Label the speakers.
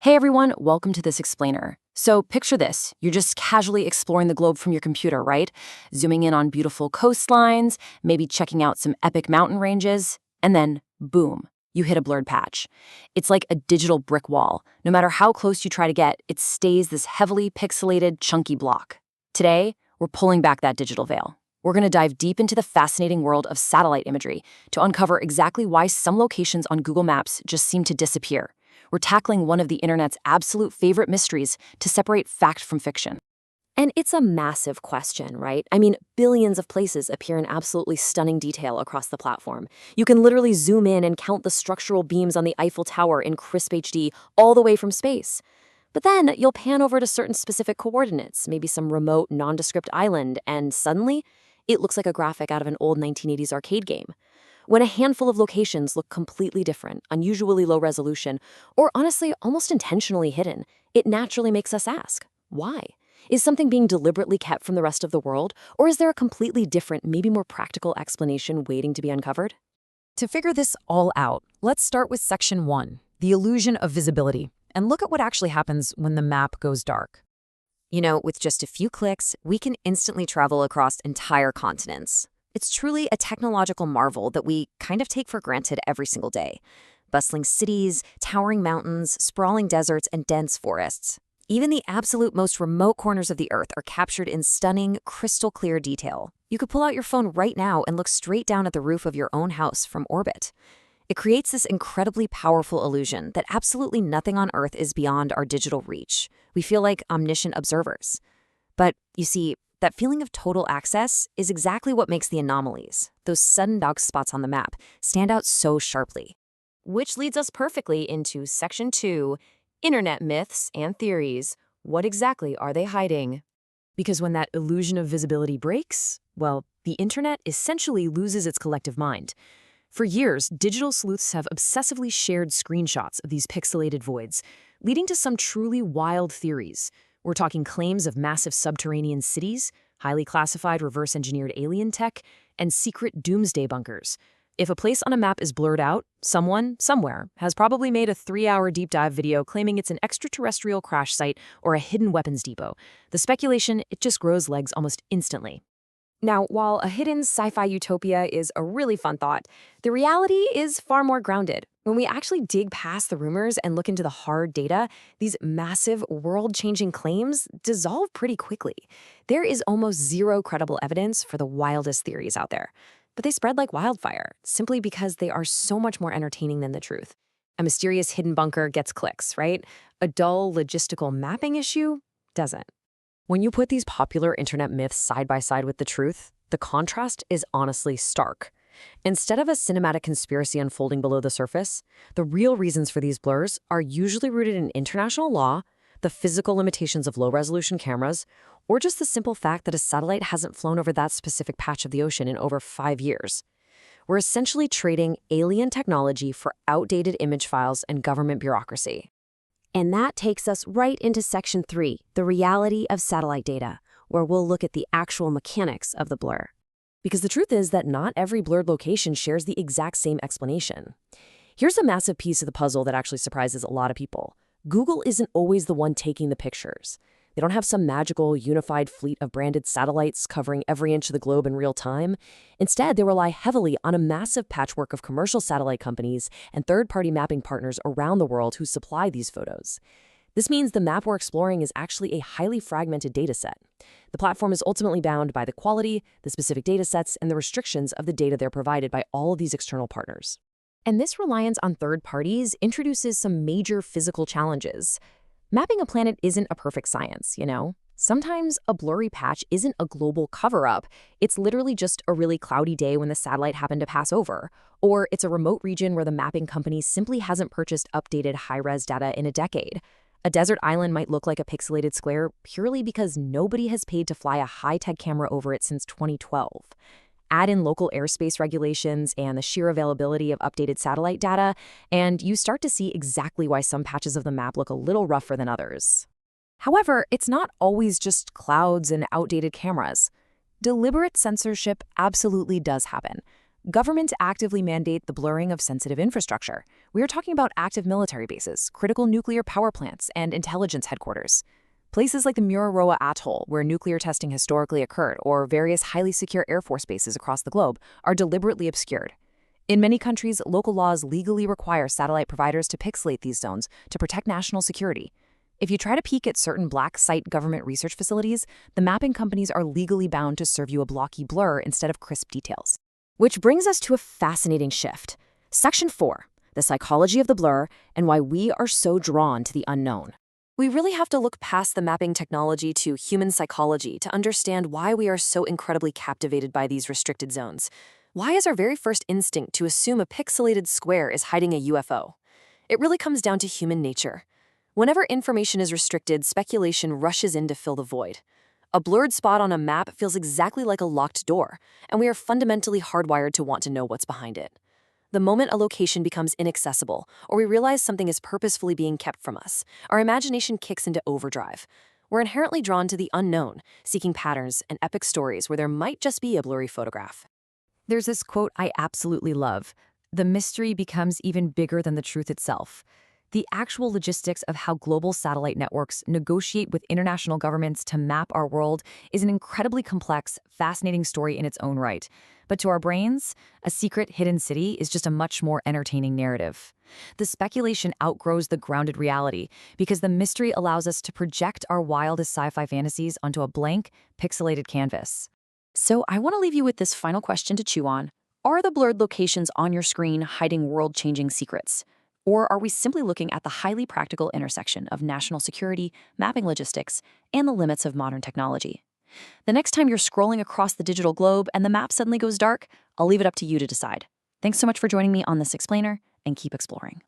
Speaker 1: Hey everyone, welcome to this explainer. So picture this, you're just casually exploring the globe from your computer, right? Zooming in on beautiful coastlines, maybe checking out some epic mountain ranges, and then boom, you hit a blurred patch. It's like a digital brick wall. No matter how close you try to get, it stays this heavily pixelated, chunky block. Today, we're pulling back that digital veil. We're going to dive deep into the fascinating world of satellite imagery to uncover exactly why some locations on Google Maps just seem to disappear. We're tackling one of the internet's absolute favorite mysteries to separate fact from fiction.
Speaker 2: And it's a massive question, right? I mean, billions of places appear in absolutely stunning detail across the platform. You can literally zoom in and count the structural beams on the Eiffel Tower in crisp HD all the way from space. But then you'll pan over to certain specific coordinates, maybe some remote, nondescript island, and suddenly it looks like a graphic out of an old 1980s arcade game. When a handful of locations look completely different, unusually low resolution, or honestly almost intentionally hidden, it naturally makes us ask, why? Is something being deliberately kept from the rest of the world, or is there a completely different, maybe more practical explanation waiting to be uncovered?
Speaker 3: To figure this all out, let's start with Section 1, the illusion of visibility, and look at what actually happens when the map goes dark.
Speaker 2: With just a few clicks, we can instantly travel across entire continents. It's truly a technological marvel that we kind of take for granted every single day. Bustling cities, towering mountains, sprawling deserts, and dense forests. Even the absolute most remote corners of the Earth are captured in stunning, crystal-clear detail. You could pull out your phone right now and look straight down at the roof of your own house from orbit. It creates this incredibly powerful illusion that absolutely nothing on Earth is beyond our digital reach. We feel like omniscient observers. But, you see, that feeling of total access is exactly what makes the anomalies, those sudden dark spots on the map, stand out so sharply.
Speaker 4: Which leads us perfectly into Section 2, Internet Myths and Theories. What exactly are they hiding?
Speaker 3: Because when that illusion of visibility breaks, well, the internet essentially loses its collective mind. For years, digital sleuths have obsessively shared screenshots of these pixelated voids, leading to some truly wild theories. We're talking claims of massive subterranean cities, highly classified reverse-engineered alien tech, and secret doomsday bunkers. If a place on a map is blurred out, someone, somewhere, has probably made a 3-hour deep dive video claiming it's an extraterrestrial crash site or a hidden weapons depot. The speculation, it just grows legs almost instantly.
Speaker 4: Now, while a hidden sci-fi utopia is a really fun thought, the reality is far more grounded. When we actually dig past the rumors and look into the hard data, these massive, world-changing claims dissolve pretty quickly. There is almost zero credible evidence for the wildest theories out there. But they spread like wildfire, simply because they are so much more entertaining than the truth. A mysterious hidden bunker gets clicks, right? A dull logistical mapping issue doesn't.
Speaker 3: When you put these popular internet myths side by side with the truth, the contrast is honestly stark. Instead of a cinematic conspiracy unfolding below the surface, the real reasons for these blurs are usually rooted in international law, the physical limitations of low-resolution cameras, or just the simple fact that a satellite hasn't flown over that specific patch of the ocean in over 5 years. We're essentially trading alien technology for outdated image files and government bureaucracy.
Speaker 2: And that takes us right into Section 3, the reality of satellite data, where we'll look at the actual mechanics of the blur.
Speaker 3: Because the truth is that not every blurred location shares the exact same explanation. Here's a massive piece of the puzzle that actually surprises a lot of people. Google isn't always the one taking the pictures. They don't have some magical, unified fleet of branded satellites covering every inch of the globe in real time. Instead, they rely heavily on a massive patchwork of commercial satellite companies and third-party mapping partners around the world who supply these photos. This means the map we're exploring is actually a highly fragmented dataset. The platform is ultimately bound by the quality, the specific datasets, and the restrictions of the data they're provided by all of these external partners.
Speaker 4: And this reliance on third parties introduces some major physical challenges. Mapping a planet isn't a perfect science, you know? Sometimes a blurry patch isn't a global cover-up. It's literally just a really cloudy day when the satellite happened to pass over. Or it's a remote region where the mapping company simply hasn't purchased updated high-res data in a decade. A desert island might look like a pixelated square purely because nobody has paid to fly a high-tech camera over it since 2012. Add in local airspace regulations and the sheer availability of updated satellite data, and you start to see exactly why some patches of the map look a little rougher than others. However, it's not always just clouds and outdated cameras. Deliberate censorship absolutely does happen. Governments actively mandate the blurring of sensitive infrastructure. We are talking about active military bases, critical nuclear power plants, and intelligence headquarters. Places like the Mururoa Atoll, where nuclear testing historically occurred, or various highly secure Air Force bases across the globe, are deliberately obscured. In many countries, local laws legally require satellite providers to pixelate these zones to protect national security. If you try to peek at certain black site government research facilities, the mapping companies are legally bound to serve you a blocky blur instead of crisp details.
Speaker 1: Which brings us to a fascinating shift. Section 4, the psychology of the blur and why we are so drawn to the unknown. We really have to look past the mapping technology to human psychology to understand why we are so incredibly captivated by these restricted zones. Why is our very first instinct to assume a pixelated square is hiding a UFO? It really comes down to human nature. Whenever information is restricted, speculation rushes in to fill the void. A blurred spot on a map feels exactly like a locked door, and we are fundamentally hardwired to want to know what's behind it. The moment a location becomes inaccessible, or we realize something is purposefully being kept from us, our imagination kicks into overdrive. We're inherently drawn to the unknown, seeking patterns and epic stories where there might just be a blurry photograph.
Speaker 4: There's this quote I absolutely love: "The mystery becomes even bigger than the truth itself." The actual logistics of how global satellite networks negotiate with international governments to map our world is an incredibly complex, fascinating story in its own right. But to our brains, a secret hidden city is just a much more entertaining narrative. The speculation outgrows the grounded reality because the mystery allows us to project our wildest sci-fi fantasies onto a blank, pixelated canvas.
Speaker 1: So I want to leave you with this final question to chew on. Are the blurred locations on your screen hiding world-changing secrets? Or are we simply looking at the highly practical intersection of national security, mapping logistics, and the limits of modern technology? The next time you're scrolling across the digital globe and the map suddenly goes dark, I'll leave it up to you to decide. Thanks so much for joining me on this explainer, and keep exploring.